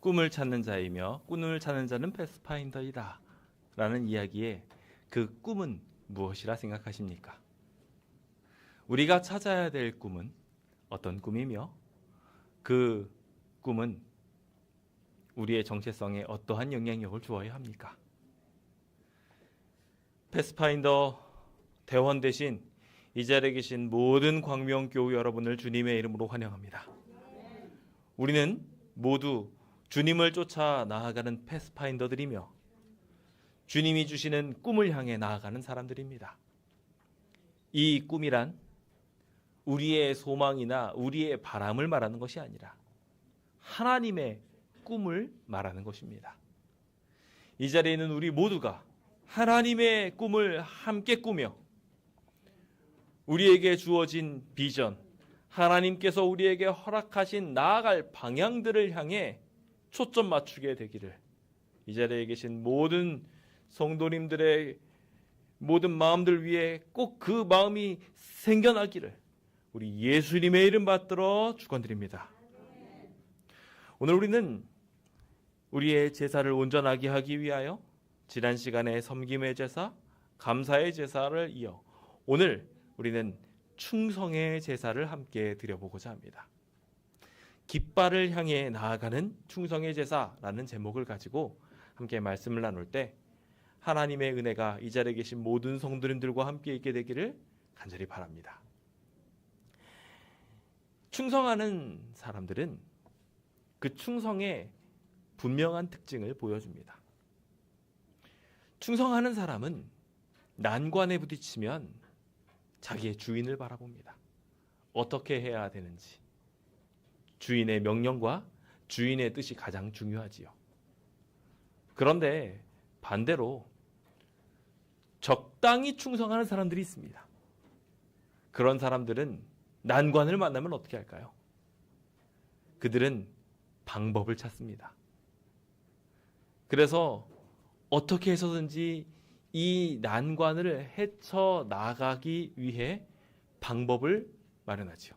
꿈을 찾는 자이며 꿈을 찾는 자는 패스파인더이다 라는 이야기에 그 꿈은 무엇이라 생각하십니까? 우리가 찾아야 될 꿈은 어떤 꿈이며 그 꿈은 우리의 정체성에 어떠한 영향력을 주어야 합니까? 패스파인더 대원 대신 이 자리에 계신 모든 광명교우 여러분을 주님의 이름으로 환영합니다. 우리는 모두 주님을 쫓아 나아가는 패스파인더들이며 주님이 주시는 꿈을 향해 나아가는 사람들입니다. 이 꿈이란 우리의 소망이나 우리의 바람을 말하는 것이 아니라 하나님의 꿈을 말하는 것입니다. 이 자리에 있는 우리 모두가 하나님의 꿈을 함께 꾸며 우리에게 주어진 비전, 하나님께서 우리에게 허락하신 나아갈 방향들을 향해 초점 맞추게 되기를 이 자리에 계신 모든 성도님들의 모든 마음들 위해 꼭 그 마음이 생겨나기를 우리 예수님의 이름 받들어 축원드립니다. 오늘 우리는 우리의 제사를 온전하게 하기 위하여 지난 시간에 섬김의 제사, 감사의 제사를 이어 오늘 우리는 충성의 제사를 함께 드려보고자 합니다. 깃발을 향해 나아가는 충성의 제사라는 제목을 가지고 함께 말씀을 나눌 때 하나님의 은혜가 이 자리에 계신 모든 성도님들과 함께 있게 되기를 간절히 바랍니다. 충성하는 사람들은 그 충성의 분명한 특징을 보여줍니다. 충성하는 사람은 난관에 부딪히면 자기의 주인을 바라봅니다. 어떻게 해야 되는지. 주인의 명령과 주인의 뜻이 가장 중요하지요. 그런데 반대로 적당히 충성하는 사람들이 있습니다. 그런 사람들은 난관을 만나면 어떻게 할까요? 그들은 방법을 찾습니다. 그래서 어떻게 해서든지 이 난관을 헤쳐나가기 위해 방법을 마련하지요.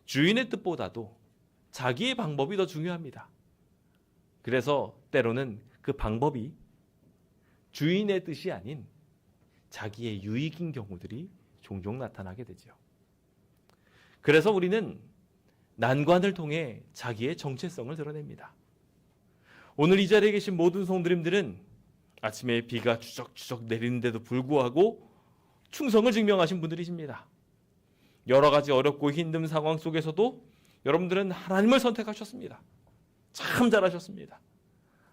주인의 뜻보다도 자기의 방법이 더 중요합니다. 그래서 때로는 그 방법이 주인의 뜻이 아닌 자기의 유익인 경우들이 종종 나타나게 되죠. 그래서 우리는 난관을 통해 자기의 정체성을 드러냅니다. 오늘 이 자리에 계신 모든 성도님들은 아침에 비가 추적추적 내리는데도 불구하고 충성을 증명하신 분들이십니다. 여러 가지 어렵고 힘든 상황 속에서도 여러분들은 하나님을 선택하셨습니다. 참 잘하셨습니다.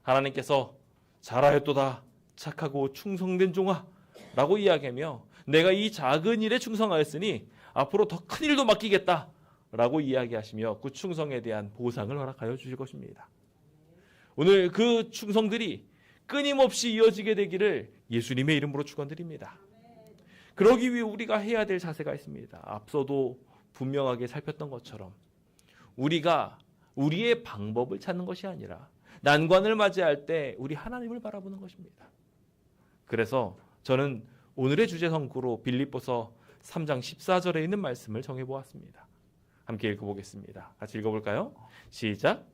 하나님께서 잘하였도다 착하고 충성된 종아 라고 이야기하며 내가 이 작은 일에 충성하였으니 앞으로 더 큰 일도 맡기겠다 라고 이야기하시며 그 충성에 대한 보상을 허락하여 주실 것입니다. 오늘 그 충성들이 끊임없이 이어지게 되기를 예수님의 이름으로 축원드립니다. 그러기 위해 우리가 해야 될 자세가 있습니다. 앞서도 분명하게 살폈던 것처럼 우리가 우리의 방법을 찾는 것이 아니라 난관을 맞이할 때 우리 하나님을 바라보는 것입니다. 그래서 저는 오늘의 주제 성구로 빌립보서 3장 14절에 있는 말씀을 정해보았습니다. 함께 읽어보겠습니다. 같이 읽어볼까요? 시작.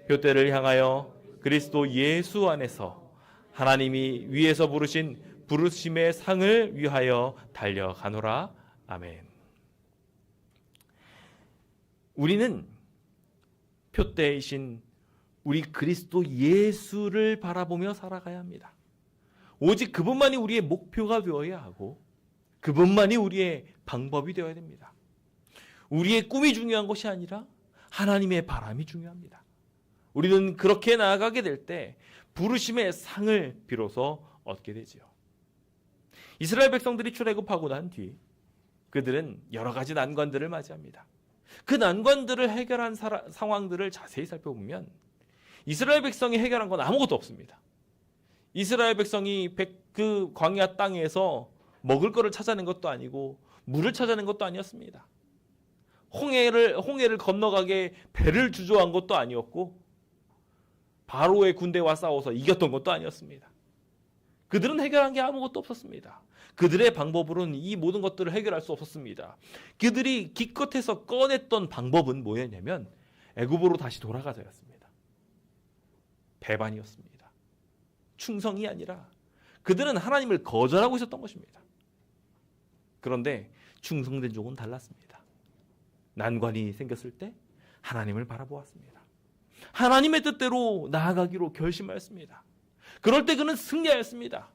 표대를 향하여 그리스도 예수 안에서 하나님이 위에서 부르신 부르심의 상을 위하여 달려가노라. 아멘. 우리는 표대이신 우리 그리스도 예수를 바라보며 살아가야 합니다. 오직 그분만이 우리의 목표가 되어야 하고 그분만이 우리의 방법이 되어야 됩니다. 우리의 꿈이 중요한 것이 아니라 하나님의 바람이 중요합니다. 우리는 그렇게 나아가게 될 때 부르심의 상을 비로소 얻게 되지요. 이스라엘 백성들이 출애굽하고 난 뒤 그들은 여러 가지 난관들을 맞이합니다. 그 난관들을 해결한 상황들을 자세히 살펴보면 이스라엘 백성이 해결한 건 아무것도 없습니다. 이스라엘 백성이 그 광야 땅에서 먹을 것을 찾아낸 것도 아니고 물을 찾아낸 것도 아니었습니다. 홍해를 건너가게 배를 주저한 것도 아니었고 바로의 군대와 싸워서 이겼던 것도 아니었습니다. 그들은 해결한 게 아무것도 없었습니다. 그들의 방법으로는 이 모든 것들을 해결할 수 없었습니다. 그들이 기껏해서 꺼냈던 방법은 뭐였냐면 애굽으로 다시 돌아가자였습니다. 배반이었습니다. 충성이 아니라 그들은 하나님을 거절하고 있었던 것입니다. 그런데 충성된 종은 달랐습니다. 난관이 생겼을 때 하나님을 바라보았습니다. 하나님의 뜻대로 나아가기로 결심하였습니다. 그럴 때 그는 승리하였습니다.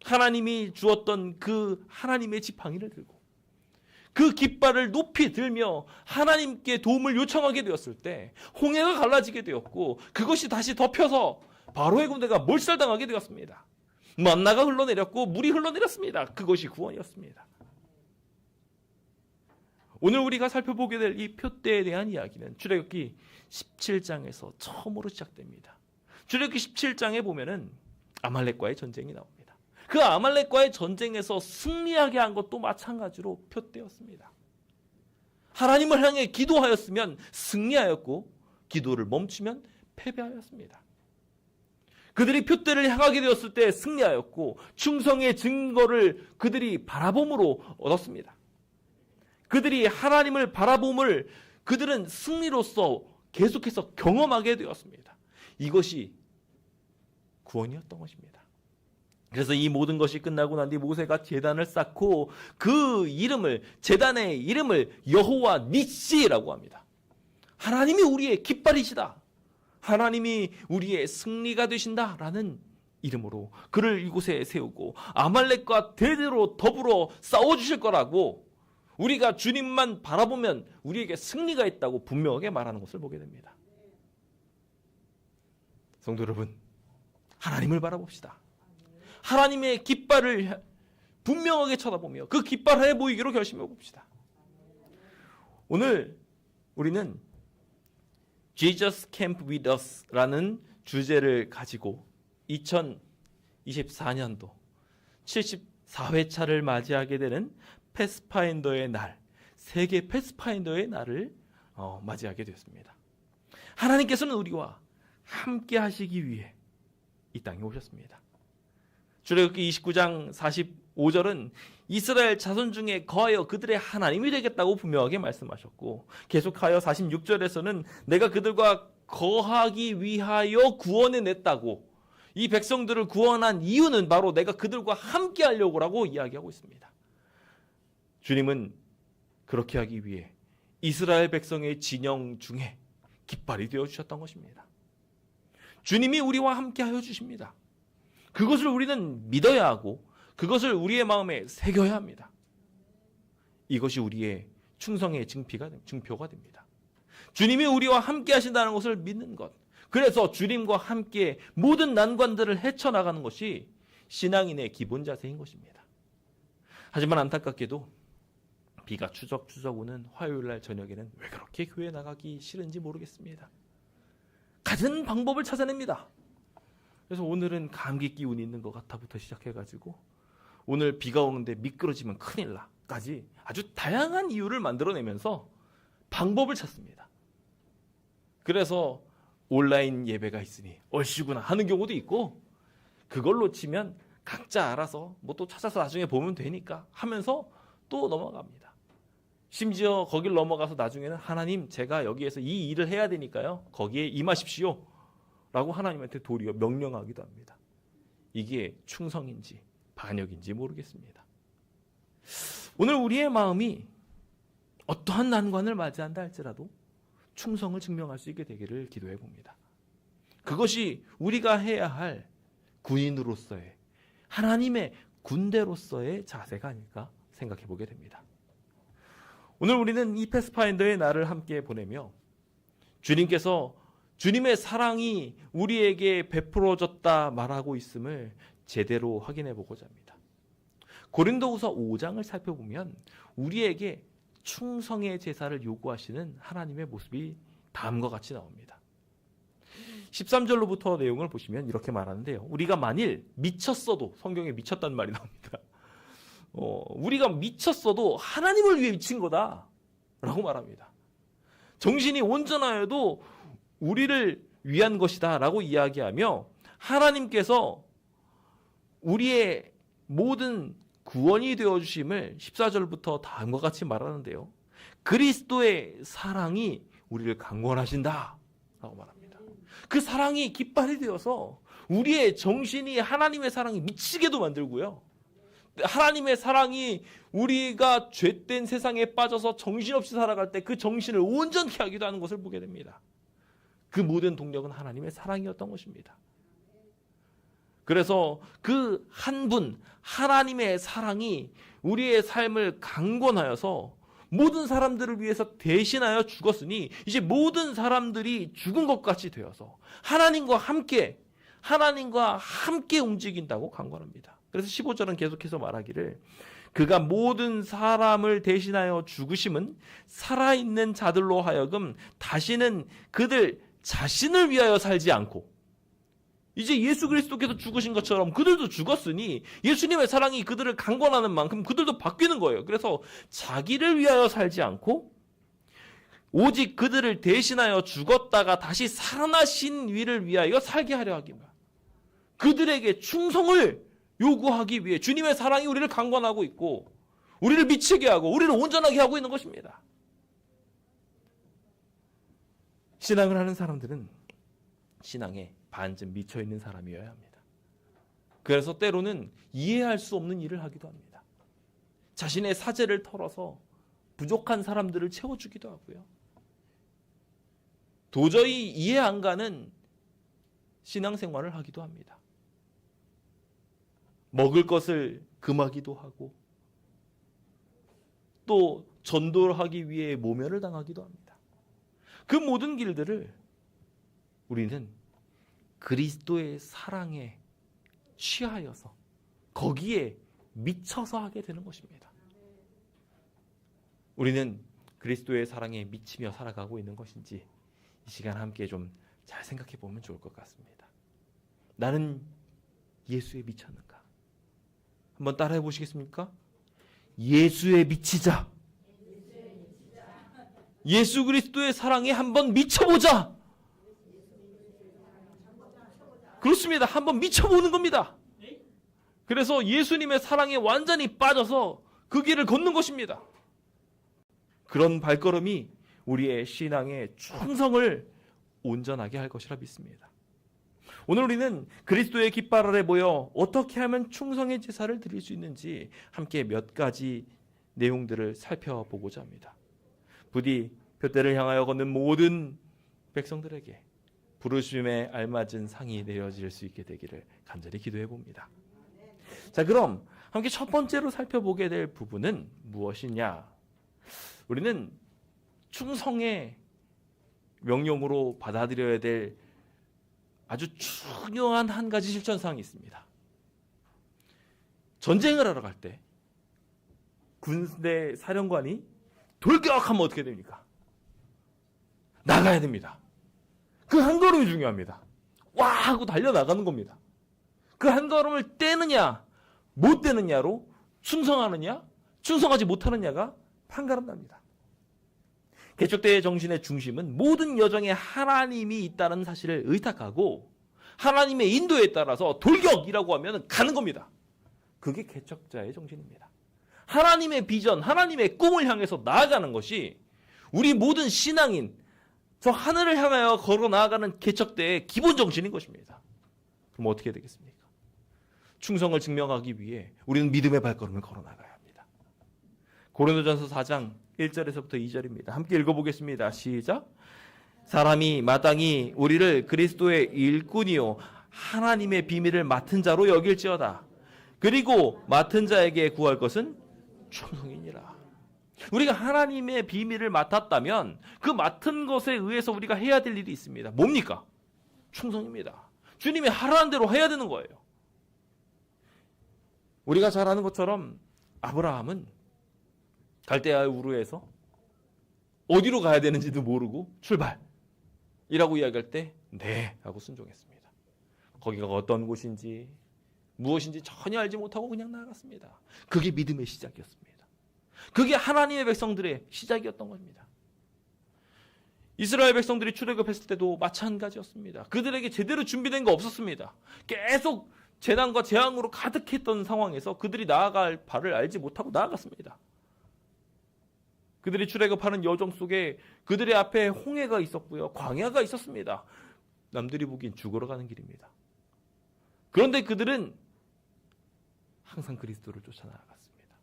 하나님이 주었던 그 하나님의 지팡이를 들고 그 깃발을 높이 들며 하나님께 도움을 요청하게 되었을 때 홍해가 갈라지게 되었고 그것이 다시 덮여서 바로의 군대가 몰살당하게 되었습니다. 만나가 흘러내렸고 물이 흘러내렸습니다. 그것이 구원이었습니다. 오늘 우리가 살펴보게 될 이 표대에 대한 이야기는 출애굽기 17장에서 처음으로 시작됩니다. 출애굽기 17장에 보면은 아말렉과의 전쟁이 나옵니다. 그 아말렉과의 전쟁에서 승리하게 한 것도 마찬가지로 표대였습니다. 하나님을 향해 기도하였으면 승리하였고 기도를 멈추면 패배하였습니다. 그들이 표대를 향하게 되었을 때 승리하였고 충성의 증거를 그들이 바라봄으로 얻었습니다. 그들이 하나님을 바라봄을 그들은 승리로서 계속해서 경험하게 되었습니다. 이것이 구원이었던 것입니다. 그래서 이 모든 것이 끝나고 난 뒤 모세가 제단을 쌓고 그 이름을, 제단의 이름을 여호와 니시라고 합니다. 하나님이 우리의 깃발이시다. 하나님이 우리의 승리가 되신다라는 이름으로 그를 이곳에 세우고 아말렉과 대대로 더불어 싸워주실 거라고 우리가 주님만 바라보면 우리에게 승리가 있다고 분명하게 말하는 것을 보게 됩니다. 성도 여러분, 하나님을 바라봅시다. 하나님의 깃발을 분명하게 쳐다보며 그 깃발 하에 모이기로 결심해 봅시다. 오늘 우리는 Jesus Camp with Us라는 주제를 가지고 2024년도 74회차를 맞이하게 되는 패스파인더의 날, 세계 패스파인더의 날을 맞이하게 되었습니다. 하나님께서는 우리와 함께 하시기 위해 이 땅에 오셨습니다. 출애굽기 29장 45절은 이스라엘 자손 중에 거하여 그들의 하나님이 되겠다고 분명하게 말씀하셨고 계속하여 46절에서는 내가 그들과 거하기 위하여 구원해냈다고 이 백성들을 구원한 이유는 바로 내가 그들과 함께 하려고라고 이야기하고 있습니다. 주님은 그렇게 하기 위해 이스라엘 백성의 진영 중에 깃발이 되어주셨던 것입니다. 주님이 우리와 함께 하여 주십니다. 그것을 우리는 믿어야 하고 그것을 우리의 마음에 새겨야 합니다. 이것이 우리의 충성의 증표가 됩니다. 주님이 우리와 함께 하신다는 것을 믿는 것. 그래서 주님과 함께 모든 난관들을 헤쳐나가는 것이 신앙인의 기본 자세인 것입니다. 하지만 안타깝게도 비가 추적추적 오는 화요일날 저녁에는 왜 그렇게 교회 나가기 싫은지 모르겠습니다. 같은 방법을 찾아냅니다. 그래서 오늘은 감기 기운이 있는 것 같아부터 시작해가지고 오늘 비가 오는데 미끄러지면 큰일 나까지 아주 다양한 이유를 만들어내면서 방법을 찾습니다. 그래서 온라인 예배가 있으니 얼씨구나 하는 경우도 있고 그걸 놓치면 각자 알아서 뭐 또 찾아서 나중에 보면 되니까 하면서 또 넘어갑니다. 심지어 거길 넘어가서 나중에는 하나님 제가 여기에서 이 일을 해야 되니까요. 거기에 임하십시오. 라고 하나님한테 도리어 명령하기도 합니다. 이게 충성인지 반역인지 모르겠습니다. 오늘 우리의 마음이 어떠한 난관을 맞이한다 할지라도 충성을 증명할 수 있게 되기를 기도해 봅니다. 그것이 우리가 해야 할 군인으로서의 하나님의 군대로서의 자세가 아닐까 생각해 보게 됩니다. 오늘 우리는 이 패스파인더의 날을 함께 보내며 주님께서 주님의 사랑이 우리에게 베풀어졌다 말하고 있음을 제대로 확인해 보고자 합니다. 고린도후서 5장을 살펴보면 우리에게 충성의 제사를 요구하시는 하나님의 모습이 다음과 같이 나옵니다. 13절로부터 내용을 보시면 이렇게 말하는데요. 우리가 만일 미쳤어도, 성경에 미쳤다는 말이 나옵니다. 우리가 미쳤어도 하나님을 위해 미친 거다 라고 말합니다. 정신이 온전하여도 우리를 위한 것이다 라고 이야기하며 하나님께서 우리의 모든 구원이 되어주심을 14절부터 다음과 같이 말하는데요. 그리스도의 사랑이 우리를 강권하신다 라고 말합니다. 그 사랑이 깃발이 되어서 우리의 정신이 하나님의 사랑이 미치게도 만들고요. 하나님의 사랑이 우리가 죄된 세상에 빠져서 정신없이 살아갈 때 그 정신을 온전케 하기도 하는 것을 보게 됩니다. 그 모든 동력은 하나님의 사랑이었던 것입니다. 그래서 그 한 분 하나님의 사랑이 우리의 삶을 강권하여서 모든 사람들을 위해서 대신하여 죽었으니 이제 모든 사람들이 죽은 것 같이 되어서 하나님과 함께 움직인다고 강권합니다. 그래서 15절은 계속해서 말하기를 그가 모든 사람을 대신하여 죽으심은 살아있는 자들로 하여금 다시는 그들 자신을 위하여 살지 않고 이제 예수 그리스도께서 죽으신 것처럼 그들도 죽었으니 예수님의 사랑이 그들을 강권하는 만큼 그들도 바뀌는 거예요. 그래서 자기를 위하여 살지 않고 오직 그들을 대신하여 죽었다가 다시 살아나신 위를 위하여 살게 하려 하기만 그들에게 충성을 요구하기 위해 주님의 사랑이 우리를 강권하고 있고 우리를 미치게 하고 우리를 온전하게 하고 있는 것입니다. 신앙을 하는 사람들은 신앙에 반쯤 미쳐있는 사람이어야 합니다. 그래서 때로는 이해할 수 없는 일을 하기도 합니다. 자신의 사재를 털어서 부족한 사람들을 채워주기도 하고요. 도저히 이해 안 가는 신앙생활을 하기도 합니다. 먹을 것을 금하기도 하고 또 전도를 하기 위해 모면을 당하기도 합니다. 그 모든 길들을 우리는 그리스도의 사랑에 취하여서 거기에 미쳐서 하게 되는 것입니다. 우리는 그리스도의 사랑에 미치며 살아가고 있는 것인지 이 시간 함께 좀 잘 생각해 보면 좋을 것 같습니다. 나는 예수에 미쳤는가? 한번 따라해 보시겠습니까? 예수에 미치자. 예수 그리스도의 사랑에 한번 미쳐보자. 그렇습니다. 한번 미쳐보는 겁니다. 그래서 예수님의 사랑에 완전히 빠져서 그 길을 걷는 것입니다. 그런 발걸음이 우리의 신앙의 충성을 온전하게 할 것이라 믿습니다. 오늘 우리는 그리스도의 깃발 아래 모여 어떻게 하면 충성의 제사를 드릴 수 있는지 함께 몇 가지 내용들을 살펴보고자 합니다. 부디 둯대를 향하여 걷는 모든 백성들에게 부르심에 알맞은 상이 내려질 수 있게 되기를 간절히 기도해 봅니다. 자, 그럼 함께 첫 번째로 살펴보게 될 부분은 무엇이냐? 우리는 충성의 명령으로 받아들여야 될 아주 중요한 한 가지 실천사항이 있습니다. 전쟁을 하러 갈 때 군대 사령관이 돌격하면 어떻게 됩니까? 나가야 됩니다. 그 한 걸음이 중요합니다. 와 하고 달려나가는 겁니다. 그 한 걸음을 떼느냐 못 떼느냐로 충성하느냐 충성하지 못하느냐가 판가름 납니다. 개척대의 정신의 중심은 모든 여정에 하나님이 있다는 사실을 의탁하고 하나님의 인도에 따라서 돌격이라고 하면 가는 겁니다. 그게 개척자의 정신입니다. 하나님의 비전, 하나님의 꿈을 향해서 나아가는 것이 우리 모든 신앙인, 저 하늘을 향하여 걸어 나아가는 개척대의 기본 정신인 것입니다. 그럼 어떻게 되겠습니까? 충성을 증명하기 위해 우리는 믿음의 발걸음을 걸어 나가야 합니다. 고린도전서 4장 1절에서부터 2절입니다. 함께 읽어보겠습니다. 시작. 사람이 마땅히 우리를 그리스도의 일꾼이요 하나님의 비밀을 맡은 자로 여길지어다. 그리고 맡은 자에게 구할 것은 충성이니라. 우리가 하나님의 비밀을 맡았다면 그 맡은 것에 의해서 우리가 해야 될 일이 있습니다. 뭡니까? 충성입니다. 주님이 하라는 대로 해야 되는 거예요. 우리가 잘 아는 것처럼 아브라함은 갈대아의 우르에서 어디로 가야 되는지도 모르고 출발이라고 이야기할 때 네 하고 순종했습니다. 거기가 어떤 곳인지 무엇인지 전혀 알지 못하고 그냥 나아갔습니다. 그게 믿음의 시작이었습니다. 그게 하나님의 백성들의 시작이었던 겁니다. 이스라엘 백성들이 출애굽했을 때도 마찬가지였습니다. 그들에게 제대로 준비된 거 없었습니다. 계속 재난과 재앙으로 가득했던 상황에서 그들이 나아갈 바를 알지 못하고 나아갔습니다. 그들이 출애굽하는 여정 속에 그들의 앞에 홍해가 있었고요. 광야가 있었습니다. 남들이 보기엔 죽으러 가는 길입니다. 그런데 그들은 항상 그리스도를 쫓아 나아갔습니다.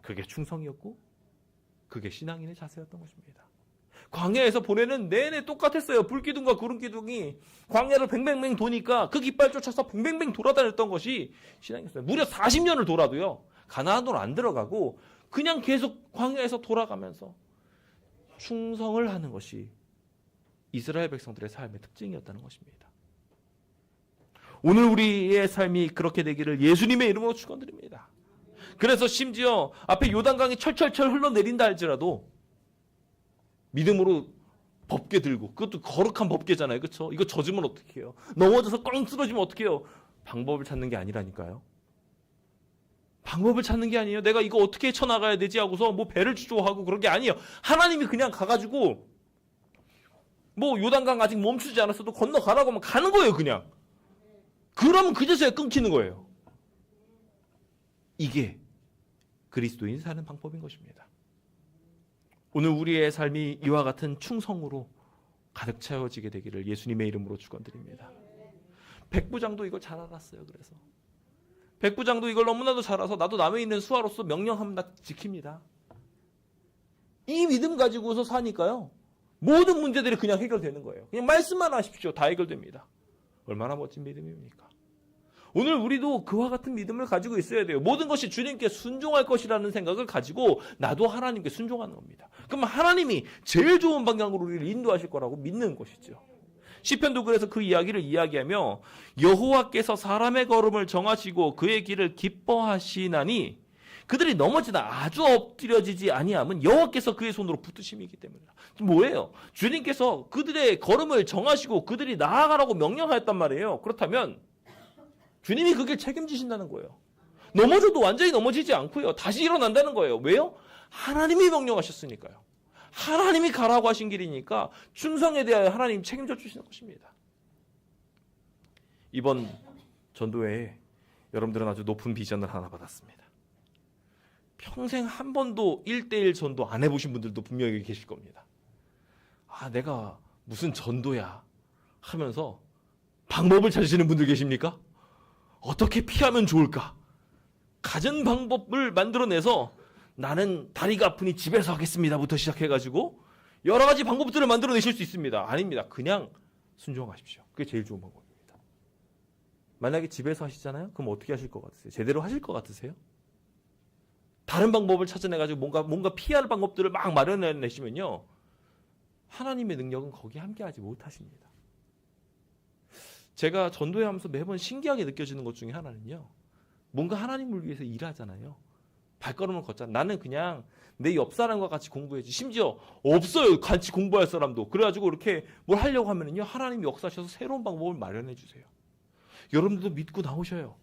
그게 충성이었고 그게 신앙인의 자세였던 것입니다. 광야에서 보내는 내내 똑같았어요. 불기둥과 구름기둥이 광야를 뱅뱅뱅 도니까 그 깃발 쫓아서 뱅뱅뱅 돌아다녔던 것이 신앙이었어요. 무려 40년을 돌아도요. 가나안으로 안 들어가고 그냥 계속 광야에서 돌아가면서 충성을 하는 것이 이스라엘 백성들의 삶의 특징이었다는 것입니다. 오늘 우리의 삶이 그렇게 되기를 예수님의 이름으로 축원드립니다. 그래서 심지어 앞에 요단강이 철철철 흘러내린다 할지라도 믿음으로 법궤 들고, 그것도 거룩한 법궤잖아요. 그렇죠? 이거 젖으면 어떻게 해요? 넘어져서 꽝 쓰러지면 어떻게 해요? 방법을 찾는 게 아니라니까요. 방법을 찾는 게 아니에요. 내가 이거 어떻게 쳐나가야 되지 하고서 뭐 배를 주조하고 그런 게 아니에요. 하나님이 그냥 가가지고 뭐 요단강 아직 멈추지 않았어도 건너가라고 하면 가는 거예요. 그냥. 그러면 그제서야 끊기는 거예요. 이게 그리스도인이 사는 방법인 것입니다. 오늘 우리의 삶이 이와 같은 충성으로 가득 채워지게 되기를 예수님의 이름으로 축원드립니다. 백부장도 이걸 잘 알았어요. 그래서 백부장도 이걸 너무나도 잘 알아서 나도 남에 있는 수하로서 명령하면 나 지킵니다. 이 믿음 가지고서 사니까요. 모든 문제들이 그냥 해결되는 거예요. 그냥 말씀만 하십시오. 다 해결됩니다. 얼마나 멋진 믿음입니까? 오늘 우리도 그와 같은 믿음을 가지고 있어야 돼요. 모든 것이 주님께 순종할 것이라는 생각을 가지고 나도 하나님께 순종하는 겁니다. 그럼 하나님이 제일 좋은 방향으로 우리를 인도하실 거라고 믿는 것이죠. 시편도 그래서 그 이야기를 이야기하며 여호와께서 사람의 걸음을 정하시고 그의 길을 기뻐하시나니 그들이 넘어지다 아주 엎드려지지 아니함은 여호와께서 그의 손으로 붙드심이기 때문이다. 뭐예요? 주님께서 그들의 걸음을 정하시고 그들이 나아가라고 명령하였단 말이에요. 그렇다면 주님이 그 길 책임지신다는 거예요. 넘어져도 완전히 넘어지지 않고요. 다시 일어난다는 거예요. 왜요? 하나님이 명령하셨으니까요. 하나님이 가라고 하신 길이니까 충성에 대하여 하나님 책임져 주시는 것입니다. 이번 전도회에 여러분들은 아주 높은 비전을 하나 받았습니다. 평생 한 번도 1:1 전도 안 해보신 분들도 분명히 계실 겁니다. 아, 내가 무슨 전도야 하면서 방법을 찾으시는 분들 계십니까? 어떻게 피하면 좋을까? 갖은 방법을 만들어내서 나는 다리가 아프니 집에서 하겠습니다부터 시작해가지고 여러 가지 방법들을 만들어내실 수 있습니다. 아닙니다. 그냥 순종하십시오. 그게 제일 좋은 방법입니다. 만약에 집에서 하시잖아요? 그럼 어떻게 하실 것 같으세요? 제대로 하실 것 같으세요? 다른 방법을 찾아내가지고 뭔가 피할 방법들을 막 마련해내시면요. 하나님의 능력은 거기에 함께하지 못하십니다. 제가 전도회 하면서 매번 신기하게 느껴지는 것 중에 하나는요. 뭔가 하나님을 위해서 일하잖아요. 발걸음을 걷잖아요. 나는 그냥 내 옆 사람과 같이 공부해야지. 심지어 없어요. 같이 공부할 사람도. 그래가지고 이렇게 뭘 하려고 하면은요. 하나님이 역사하셔서 새로운 방법을 마련해 주세요. 여러분들도 믿고 나오셔요.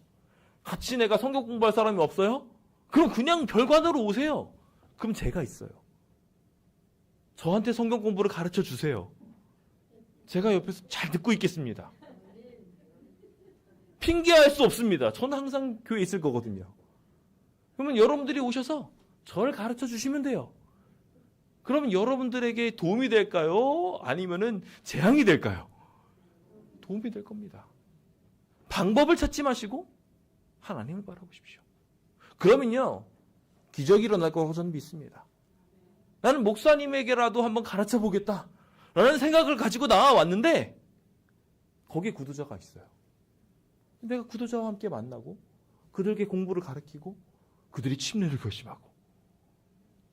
같이 내가 성경 공부할 사람이 없어요? 그럼 그냥 별관으로 오세요. 그럼 제가 있어요. 저한테 성경 공부를 가르쳐 주세요. 제가 옆에서 잘 듣고 있겠습니다. 핑계할 수 없습니다. 저는 항상 교회에 있을 거거든요. 그러면 여러분들이 오셔서 저를 가르쳐 주시면 돼요. 그러면 여러분들에게 도움이 될까요? 아니면은 재앙이 될까요? 도움이 될 겁니다. 방법을 찾지 마시고 하나님을 바라보십시오. 그러면요. 기적이 일어날 거라고 저는 믿습니다. 나는 목사님에게라도 한번 가르쳐 보겠다 라는 생각을 가지고 나와왔는데 거기에 구도자가 있어요. 내가 구도자와 함께 만나고 그들에게 공부를 가르치고 그들이 침례를 결심하고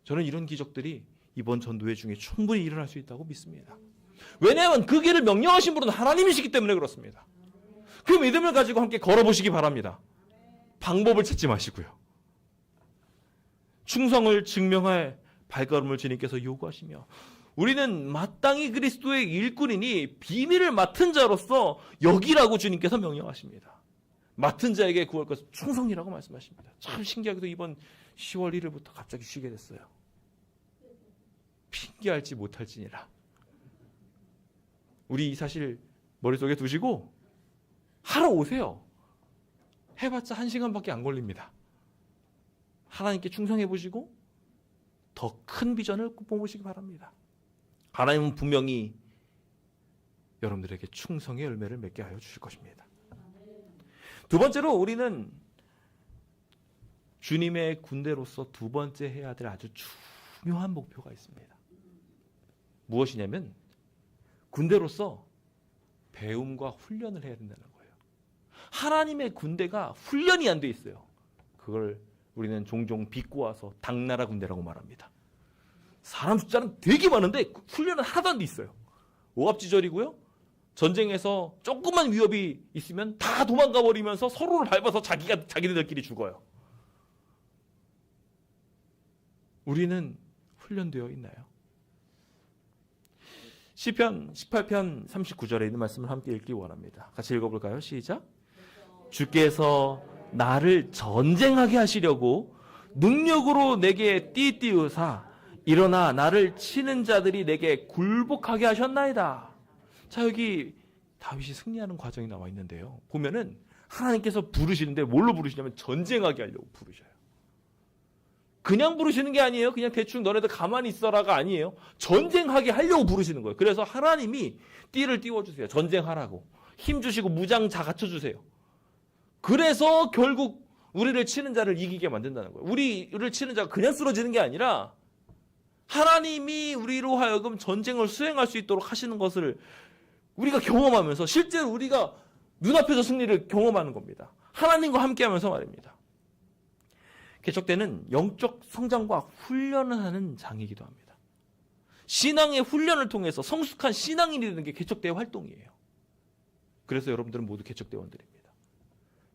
저는 이런 기적들이 이번 전도회 중에 충분히 일어날 수 있다고 믿습니다. 왜냐하면 그 길을 명령하신 분은 하나님이시기 때문에 그렇습니다. 그 믿음을 가지고 함께 걸어보시기 바랍니다. 방법을 찾지 마시고요. 충성을 증명할 발걸음을 주님께서 요구하시며 우리는 마땅히 그리스도의 일꾼이니 비밀을 맡은 자로서 여기라고 주님께서 명령하십니다. 맡은 자에게 구할 것은 충성이라고 말씀하십니다. 참 신기하게도 이번 10월 1일부터 갑자기 쉬게 됐어요. 핑계할지 못할지니라. 우리 이 사실 머릿속에 두시고 하러 오세요. 해봤자 1시간밖에 안 걸립니다. 하나님께 충성해 보시고 더 큰 비전을 꿈꿔보시기 바랍니다. 하나님은 분명히 여러분들에게 충성의 열매를 맺게 하여 주실 것입니다. 두 번째로 우리는 주님의 군대로서 두 번째 해야 될 아주 중요한 목표가 있습니다. 무엇이냐면 군대로서 배움과 훈련을 해야 된다는 거예요. 하나님의 군대가 훈련이 안 돼 있어요. 그걸 우리는 종종 비꼬아서 당나라 군대라고 말합니다. 사람 숫자는 되게 많은데 훈련은 하나도 안 돼 있어요. 오합지졸이고요. 전쟁에서 조금만 위협이 있으면 다 도망가 버리면서 서로를 밟아서 자기들끼리 죽어요. 우리는 훈련되어 있나요? 시편 18편 39절에 있는 말씀을 함께 읽기 원합니다. 같이 읽어볼까요? 시작. 주께서 나를 전쟁하게 하시려고 능력으로 내게 띠띠우사 일어나 나를 치는 자들이 내게 굴복하게 하셨나이다. 자, 여기 다윗이 승리하는 과정이 나와 있는데요. 보면은 하나님께서 부르시는데 뭘로 부르시냐면 전쟁하게 하려고 부르셔요. 그냥 부르시는 게 아니에요. 그냥 대충 너네들 가만히 있어라가 아니에요. 전쟁하게 하려고 부르시는 거예요. 그래서 하나님이 띠를 띄워주세요. 전쟁하라고. 힘 주시고 무장 다 갖춰주세요. 그래서 결국 우리를 치는 자를 이기게 만든다는 거예요. 우리를 치는 자가 그냥 쓰러지는 게 아니라 하나님이 우리로 하여금 전쟁을 수행할 수 있도록 하시는 것을 우리가 경험하면서 실제로 우리가 눈앞에서 승리를 경험하는 겁니다. 하나님과 함께하면서 말입니다. 개척대는 영적 성장과 훈련을 하는 장이기도 합니다. 신앙의 훈련을 통해서 성숙한 신앙인이 되는 게 개척대의 활동이에요. 그래서 여러분들은 모두 개척대원들입니다.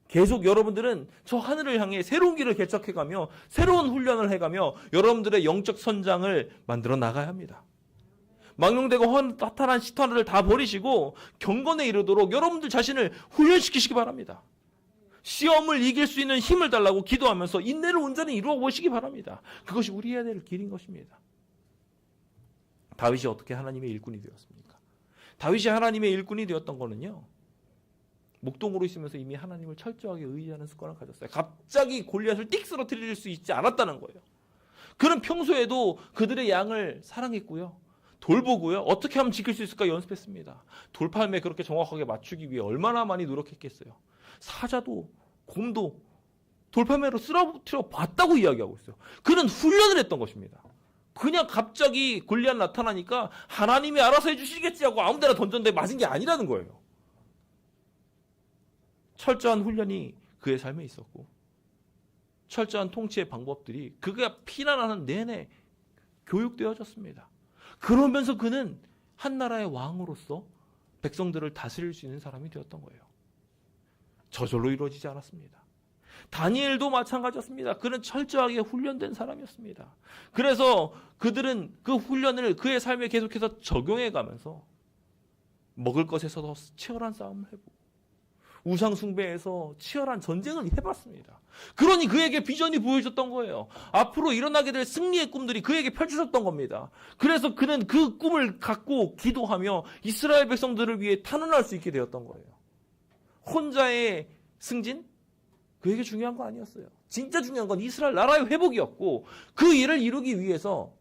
계속 여러분들은 저 하늘을 향해 새로운 길을 개척해가며 새로운 훈련을 해가며 여러분들의 영적 선장을 만들어 나가야 합니다. 망령되고 허탄한 시탄을 다 버리시고 경건에 이르도록 여러분들 자신을 훈련시키시기 바랍니다. 시험을 이길 수 있는 힘을 달라고 기도하면서 인내를 온전히 이루어 보시기 바랍니다. 그것이 우리 해야 될 길인 것입니다. 다윗이 어떻게 하나님의 일꾼이 되었습니까? 다윗이 하나님의 일꾼이 되었던 거는요, 목동으로 있으면서 이미 하나님을 철저하게 의지하는 습관을 가졌어요. 갑자기 골리앗을 띡 쓰러뜨릴 수 있지 않았다는 거예요. 그는 평소에도 그들의 양을 사랑했고요, 돌보고요, 어떻게 하면 지킬 수 있을까 연습했습니다. 돌팔매 그렇게 정확하게 맞추기 위해 얼마나 많이 노력했겠어요. 사자도 곰도 돌팔매로 쓰러뜨려 봤다고 이야기하고 있어요. 그는 훈련을 했던 것입니다. 그냥 갑자기 골리앗 나타나니까 하나님이 알아서 해주시겠지 하고 아무데나 던졌는데 맞은 게 아니라는 거예요. 철저한 훈련이 그의 삶에 있었고 철저한 통치의 방법들이 그가 피난하는 내내 교육되어졌습니다. 그러면서 그는 한 나라의 왕으로서 백성들을 다스릴 수 있는 사람이 되었던 거예요. 저절로 이루어지지 않았습니다. 다니엘도 마찬가지였습니다. 그는 철저하게 훈련된 사람이었습니다. 그래서 그들은 그 훈련을 그의 삶에 계속해서 적용해 가면서 먹을 것에서도 치열한 싸움을 해보고 우상 숭배에서 치열한 전쟁을 해봤습니다. 그러니 그에게 비전이 보여졌던 거예요. 앞으로 일어나게 될 승리의 꿈들이 그에게 펼쳐졌던 겁니다. 그래서 그는 그 꿈을 갖고 기도하며 이스라엘 백성들을 위해 탄원할 수 있게 되었던 거예요. 혼자의 승진? 그에게 중요한 거 아니었어요. 진짜 중요한 건 이스라엘 나라의 회복이었고 그 일을 이루기 위해서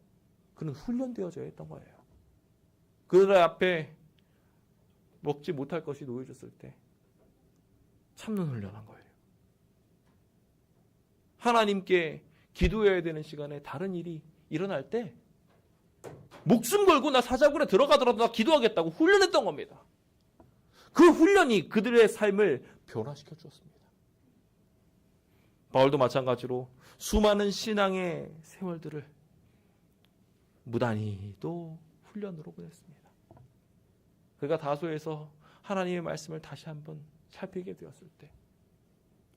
그는 훈련되어져야 했던 거예요. 그들 앞에 먹지 못할 것이 놓여졌을 때 참는 훈련한 거예요. 하나님께 기도해야 되는 시간에 다른 일이 일어날 때 목숨 걸고 나 사자굴에 들어가더라도 나 기도하겠다고 훈련했던 겁니다. 그 훈련이 그들의 삶을 변화시켜 주었습니다. 바울도 마찬가지로 수많은 신앙의 세월들을 무단히 또 훈련으로 보냈습니다. 그가 다소에서 하나님의 말씀을 다시 한번 살피게 되었을 때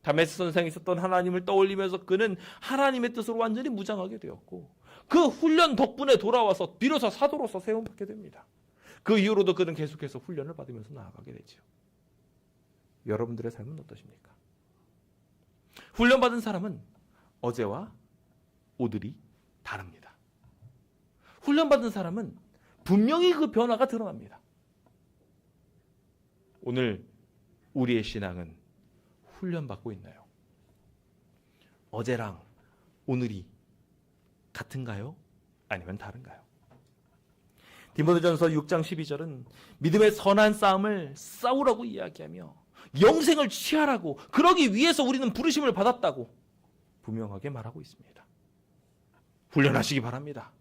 다메스 선생이 있었던 하나님을 떠올리면서 그는 하나님의 뜻으로 완전히 무장하게 되었고 그 훈련 덕분에 돌아와서 비로소 사도로서 세움받게 됩니다. 그 이후로도 그는 계속해서 훈련을 받으면서 나아가게 되죠. 여러분들의 삶은 어떠십니까? 훈련받은 사람은 어제와 오늘이 다릅니다. 훈련받은 사람은 분명히 그 변화가 드러납니다. 오늘 우리의 신앙은 훈련받고 있나요? 어제랑 오늘이 같은가요? 아니면 다른가요? 디모데전서 6장 12절은 믿음의 선한 싸움을 싸우라고 이야기하며 영생을 취하라고, 그러기 위해서 우리는 부르심을 받았다고 분명하게 말하고 있습니다. 훈련하시기 바랍니다.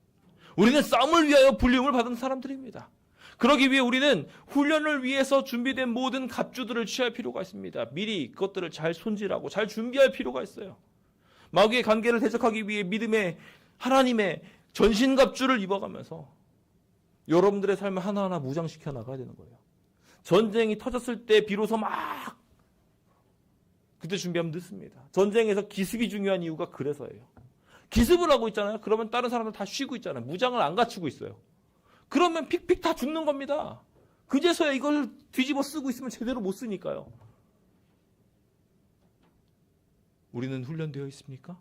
우리는 싸움을 위하여 불림을 받은 사람들입니다. 그러기 위해 우리는 훈련을 위해서 준비된 모든 갑주들을 취할 필요가 있습니다. 미리 그것들을 잘 손질하고 잘 준비할 필요가 있어요. 마귀의 관계를 대적하기 위해 믿음의 하나님의 전신갑주를 입어가면서 여러분들의 삶을 하나하나 무장시켜 나가야 되는 거예요. 전쟁이 터졌을 때 비로소 막 그때 준비하면 늦습니다. 전쟁에서 기습이 중요한 이유가 그래서예요. 기습을 하고 있잖아요. 그러면 다른 사람들 다 쉬고 있잖아요. 무장을 안 갖추고 있어요. 그러면 픽픽 다 죽는 겁니다. 그제서야 이걸 뒤집어 쓰고 있으면 제대로 못 쓰니까요. 우리는 훈련되어 있습니까?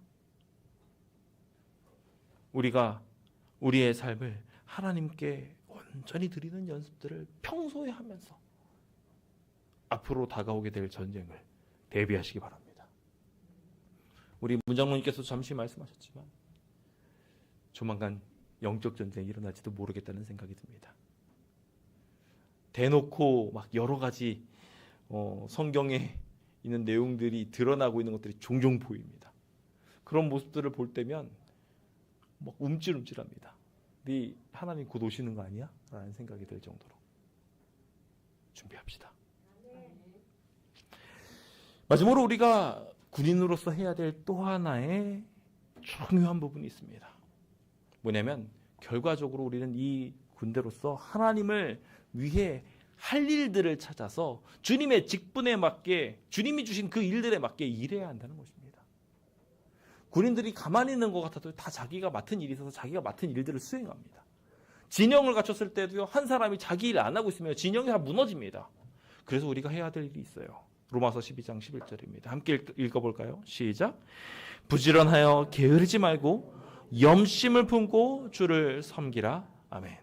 우리가 우리의 삶을 하나님께 온전히 드리는 연습들을 평소에 하면서 앞으로 다가오게 될 전쟁을 대비하시기 바랍니다. 우리 문장로님께서 잠시 말씀하셨지만 조만간 영적 전쟁이 일어날지도 모르겠다는 생각이 듭니다. 대놓고 막 여러 가지 성경에 있는 내용들이 드러나고 있는 것들이 종종 보입니다. 그런 모습들을 볼 때면 막 움찔움찔합니다. 네 하나님 곧 오시는 거 아니야? 라는 생각이 들 정도로 준비합시다. 마지막으로 우리가 군인으로서 해야 될 또 하나의 중요한 부분이 있습니다. 뭐냐면 결과적으로 우리는 이 군대로서 하나님을 위해 할 일들을 찾아서 주님의 직분에 맞게, 주님이 주신 그 일들에 맞게 일해야 한다는 것입니다. 군인들이 가만히 있는 것 같아도 다 자기가 맡은 일이 있어서 자기가 맡은 일들을 수행합니다. 진영을 갖췄을 때도요, 한 사람이 자기 일 안 하고 있으면 진영이 다 무너집니다. 그래서 우리가 해야 될 일이 있어요. 로마서 12장 11절입니다. 함께 읽어볼까요? 시작. 부지런하여 게으르지 말고 염심을 품고 주를 섬기라. 아멘.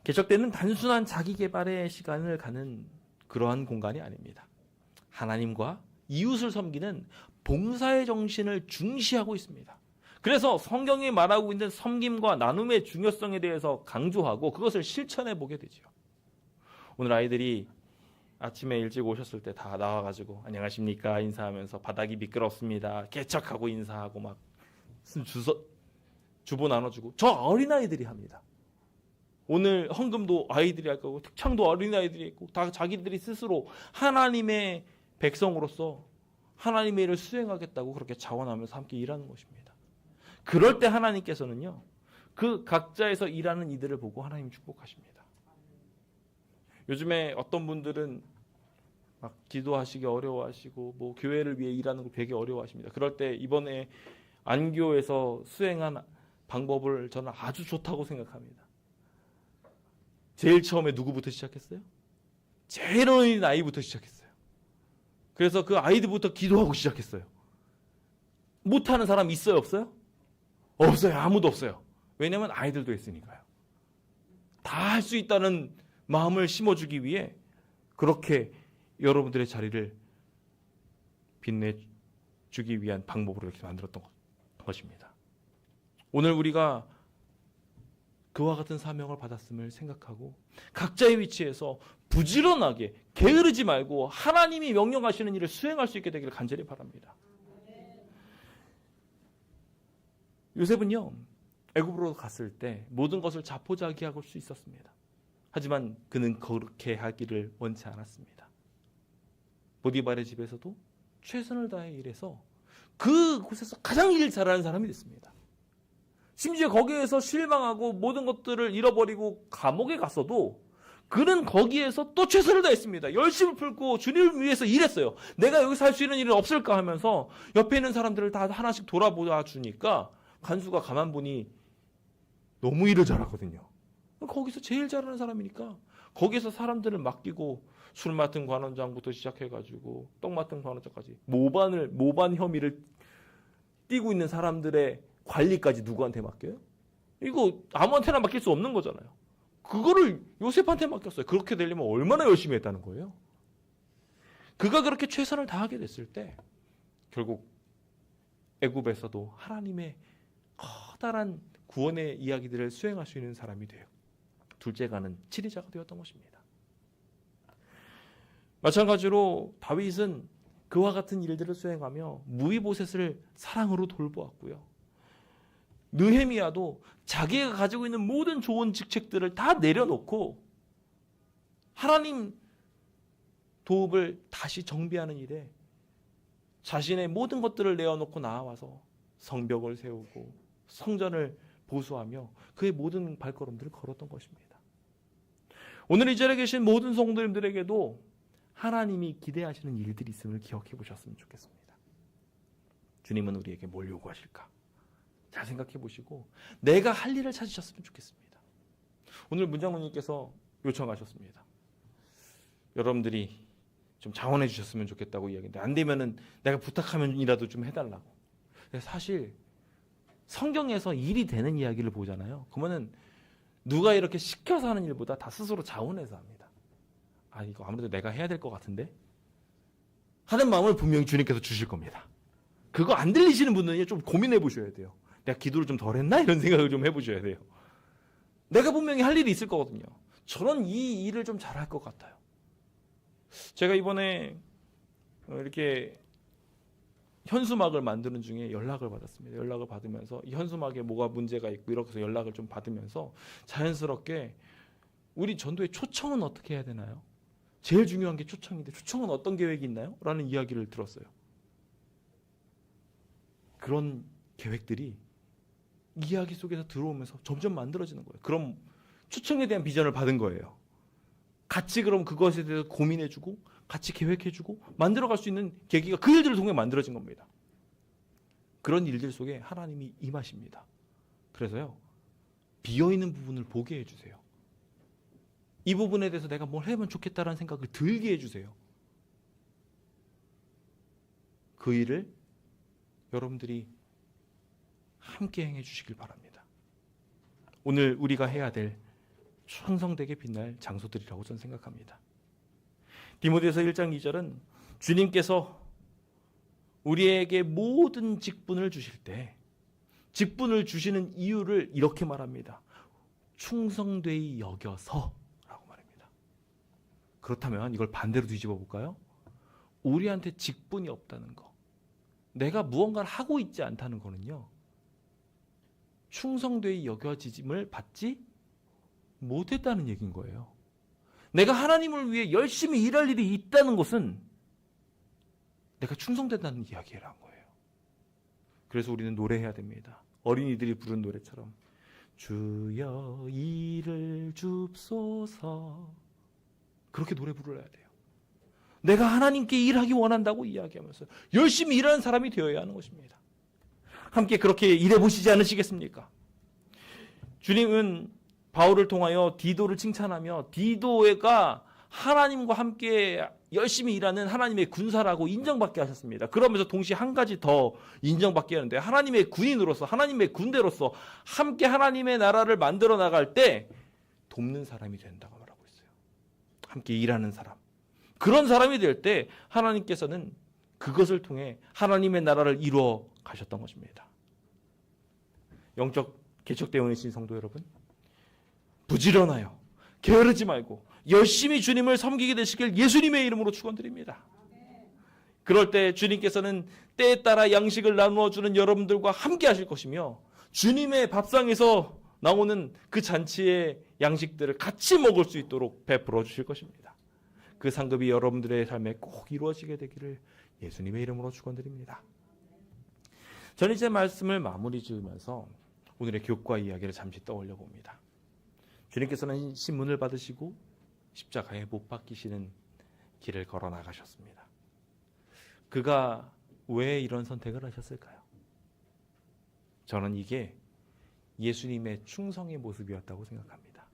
개척 때는 단순한 자기 개발의 시간을 가는 그러한 공간이 아닙니다. 하나님과 이웃을 섬기는 봉사의 정신을 중시하고 있습니다. 그래서 성경이 말하고 있는 섬김과 나눔의 중요성에 대해서 강조하고 그것을 실천해 보게 되죠. 오늘 아이들이 아침에 일찍 오셨을 때 다 나와가지고 안녕하십니까 인사하면서 바닥이 미끄럽습니다. 개척하고 인사하고 막 주보 나눠주고 저 어린아이들이 합니다. 오늘 헌금도 아이들이 할 거고 특창도 어린아이들이 있고 다 자기들이 스스로 하나님의 백성으로서 하나님의 일을 수행하겠다고 그렇게 자원하면서 함께 일하는 것입니다. 그럴 때 하나님께서는요, 그 각자에서 일하는 이들을 보고 하나님 축복하십니다. 요즘에 어떤 분들은 막 기도하시기 어려워하시고 뭐 교회를 위해 일하는 걸 되게 어려워하십니다. 그럴 때 이번에 안교에서 수행한 방법을 저는 아주 좋다고 생각합니다. 제일 처음에 누구부터 시작했어요? 제일 어린 아이부터 시작했어요. 그래서 그 아이들부터 기도하고 시작했어요. 못하는 사람 있어요? 없어요? 없어요. 아무도 없어요. 왜냐하면 아이들도 했으니까요. 다 할 수 있다는 마음을 심어주기 위해 그렇게 여러분들의 자리를 빛내주기 위한 방법으로 이렇게 만들었던 것입니다. 오늘 우리가 그와 같은 사명을 받았음을 생각하고 각자의 위치에서 부지런하게 게으르지 말고 하나님이 명령하시는 일을 수행할 수 있게 되기를 간절히 바랍니다. 요셉은요, 애굽으로 갔을 때 모든 것을 자포자기할 수 있었습니다. 하지만 그는 그렇게 하기를 원치 않았습니다. 보디발의 집에서도 최선을 다해 일해서 그곳에서 가장 일 잘하는 사람이 됐습니다. 심지어 거기에서 실망하고 모든 것들을 잃어버리고 감옥에 갔어도 그는 거기에서 또 최선을 다했습니다. 열심히 풀고 주님을 위해서 일했어요. 내가 여기서 할 수 있는 일은 없을까 하면서 옆에 있는 사람들을 다 하나씩 돌아보아 주니까 간수가 가만 보니 너무 일을 잘하거든요. 거기서 제일 잘하는 사람이니까 거기서 사람들을 맡기고 술 맡은 관원장부터 시작해가지고 떡 맡은 관원장까지 모반 혐의를 띠고 있는 사람들의 관리까지 누구한테 맡겨요? 이거 아무한테나 맡길 수 없는 거잖아요. 그거를 요셉한테 맡겼어요. 그렇게 되려면 얼마나 열심히 했다는 거예요. 그가 그렇게 최선을 다하게 됐을 때 결국 애굽에서도 하나님의 커다란 구원의 이야기들을 수행할 수 있는 사람이 돼요. 둘째가는 치리자가 되었던 것입니다. 마찬가지로 다윗은 그와 같은 일들을 수행하며 무이보셋을 사랑으로 돌보았고요. 느헤미야도 자기가 가지고 있는 모든 좋은 직책들을 다 내려놓고 하나님 도읍을 다시 정비하는 일에 자신의 모든 것들을 내어놓고 나와서 성벽을 세우고 성전을 보수하며 그의 모든 발걸음들을 걸었던 것입니다. 오늘 이 자리에 계신 모든 성도님들에게도 하나님이 기대하시는 일들이 있음을 기억해 보셨으면 좋겠습니다. 주님은 우리에게 뭘 요구하실까? 잘 생각해 보시고 내가 할 일을 찾으셨으면 좋겠습니다. 오늘 문장모님께서 요청하셨습니다. 여러분들이 좀 자원해 주셨으면 좋겠다고 이야기했는데 안 되면은 내가 부탁하면이라도 좀 해달라고. 사실 성경에서 일이 되는 이야기를 보잖아요. 그러면은 누가 이렇게 시켜서 하는 일보다 다 스스로 자원해서 합니다. 아, 이거 아무래도 내가 해야 될 것 같은데 하는 마음을 분명히 주님께서 주실 겁니다. 그거 안 들리시는 분들은 좀 고민해 보셔야 돼요. 내가 기도를 좀 덜 했나? 이런 생각을 좀 해보셔야 돼요. 내가 분명히 할 일이 있을 거거든요. 저는 이 일을 좀 잘할 것 같아요. 제가 이번에 이렇게 현수막을 만드는 중에 연락을 받았습니다. 연락을 받으면서 이 현수막에 뭐가 문제가 있고 이렇게 해서 연락을 좀 받으면서 자연스럽게 우리 전도의 초청은 어떻게 해야 되나요? 제일 중요한 게 초청인데 초청은 어떤 계획이 있나요? 라는 이야기를 들었어요. 그런 계획들이 이야기 속에서 들어오면서 점점 만들어지는 거예요. 그럼 초청에 대한 비전을 받은 거예요. 같이 그럼 그것에 대해서 고민해주고 같이 계획해주고 만들어갈 수 있는 계기가 그 일들을 통해 만들어진 겁니다. 그런 일들 속에 하나님이 임하십니다. 그래서요, 비어있는 부분을 보게 해주세요. 이 부분에 대해서 내가 뭘 하면 좋겠다라는 생각을 들게 해주세요. 그 일을 여러분들이 함께 행해 주시길 바랍니다. 오늘 우리가 해야 될 충성되게 빛날 장소들이라고 저는 생각합니다. 디모데서 1장 2절은 주님께서 우리에게 모든 직분을 주실 때 직분을 주시는 이유를 이렇게 말합니다. 충성되이 여겨서 라고 말합니다. 그렇다면 이걸 반대로 뒤집어 볼까요? 우리한테 직분이 없다는 거, 내가 무언가를 하고 있지 않다는 거는요, 충성되이 여겨짐을 받지 못했다는 얘기인 거예요. 내가 하나님을 위해 열심히 일할 일이 있다는 것은 내가 충성된다는 이야기라는 거예요. 그래서 우리는 노래해야 됩니다. 어린이들이 부른 노래처럼 주여 이를 줍소서, 그렇게 노래 부르어야 돼요. 내가 하나님께 일하기 원한다고 이야기하면서 열심히 일하는 사람이 되어야 하는 것입니다. 함께 그렇게 일해 보시지 않으시겠습니까? 주님은 바울을 통하여 디도를 칭찬하며 디도가 하나님과 함께 열심히 일하는 하나님의 군사라고 인정받게 하셨습니다. 그러면서 동시에 한 가지 더 인정받게 하는데, 하나님의 군인으로서, 하나님의 군대로서 함께 하나님의 나라를 만들어 나갈 때 돕는 사람이 된다고 말하고 있어요. 함께 일하는 사람. 그런 사람이 될 때 하나님께서는 그것을 통해 하나님의 나라를 이루어 가셨던 것입니다. 영적 개척대원이신 성도 여러분, 부지런하여 게으르지 말고 열심히 주님을 섬기게 되시길 예수님의 이름으로 축원드립니다. 그럴 때 주님께서는 때에 따라 양식을 나누어 주는 여러분들과 함께 하실 것이며, 주님의 밥상에서 나오는 그 잔치의 양식들을 같이 먹을 수 있도록 베풀어 주실 것입니다. 그 상급이 여러분들의 삶에 꼭 이루어지게 되기를 예수님의 이름으로 축원드립니다. 저는 이제 말씀을 마무리 지으면서 오늘의 교과 이야기를 잠시 떠올려 봅니다. 주님께서는 신문을 받으시고 십자가에 못 박히시는 길을 걸어 나가셨습니다. 그가 왜 이런 선택을 하셨을까요? 저는 이게 예수님의 충성의 모습이었다고 생각합니다.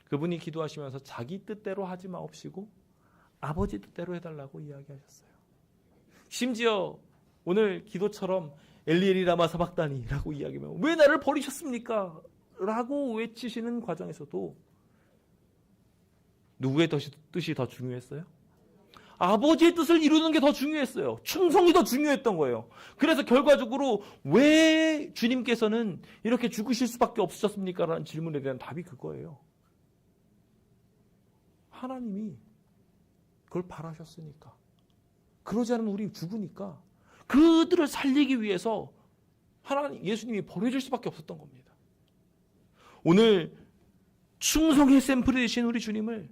그분이 기도하시면서 자기 뜻대로 하지 마옵시고 아버지 뜻대로 해달라고 이야기하셨어요. 심지어 오늘 기도처럼 엘리엘이 라마 사박다니라고 이야기하면 왜 나를 버리셨습니까? 라고 외치시는 과정에서도 누구의 뜻이 더 중요했어요? 아버지의 뜻을 이루는 게 더 중요했어요. 충성이 더 중요했던 거예요. 그래서 결과적으로 왜 주님께서는 이렇게 죽으실 수밖에 없으셨습니까? 라는 질문에 대한 답이 그거예요. 하나님이 그걸 바라셨으니까. 그러지 않으면 우리 죽으니까 그들을 살리기 위해서 하나님, 예수님이 버려질 수밖에 없었던 겁니다. 오늘 충성의 샘플이 되신 우리 주님을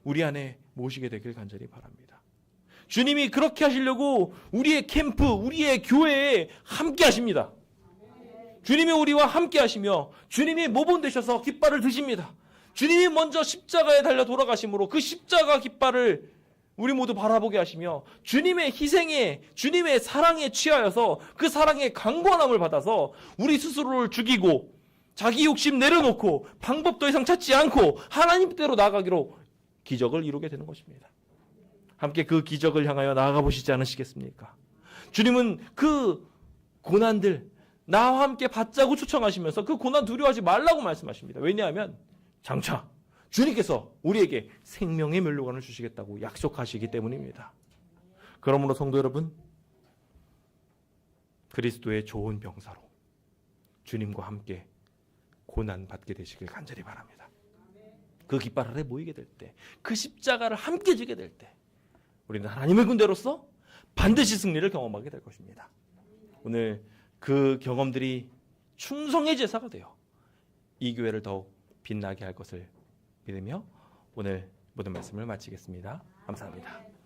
우리 안에 모시게 되길 간절히 바랍니다. 주님이 그렇게 하시려고 우리의 캠프, 우리의 교회에 함께 하십니다. 주님이 우리와 함께 하시며 주님이 모범 되셔서 깃발을 드십니다. 주님이 먼저 십자가에 달려 돌아가심으로 그 십자가 깃발을 우리 모두 바라보게 하시며 주님의 희생에, 주님의 사랑에 취하여서 그 사랑의 강권함을 받아서 우리 스스로를 죽이고 자기 욕심 내려놓고 방법 더 이상 찾지 않고 하나님께로 나아가기로 기적을 이루게 되는 것입니다. 함께 그 기적을 향하여 나아가 보시지 않으시겠습니까? 주님은 그 고난들 나와 함께 받자고 초청하시면서 그 고난 두려워하지 말라고 말씀하십니다. 왜냐하면 장차 주님께서 우리에게 생명의 면류관을 주시겠다고 약속하시기 때문입니다. 그러므로 성도 여러분, 그리스도의 좋은 병사로 주님과 함께 고난 받게 되시길 간절히 바랍니다. 그 깃발 아래 모이게 될 때, 그 십자가를 함께 지게 될 때 우리는 하나님의 군대로서 반드시 승리를 경험하게 될 것입니다. 오늘 그 경험들이 충성의 제사가 되어 이 교회를 더욱 빛나게 할 것을 믿으며 오늘 모든 말씀을 마치겠습니다. 감사합니다.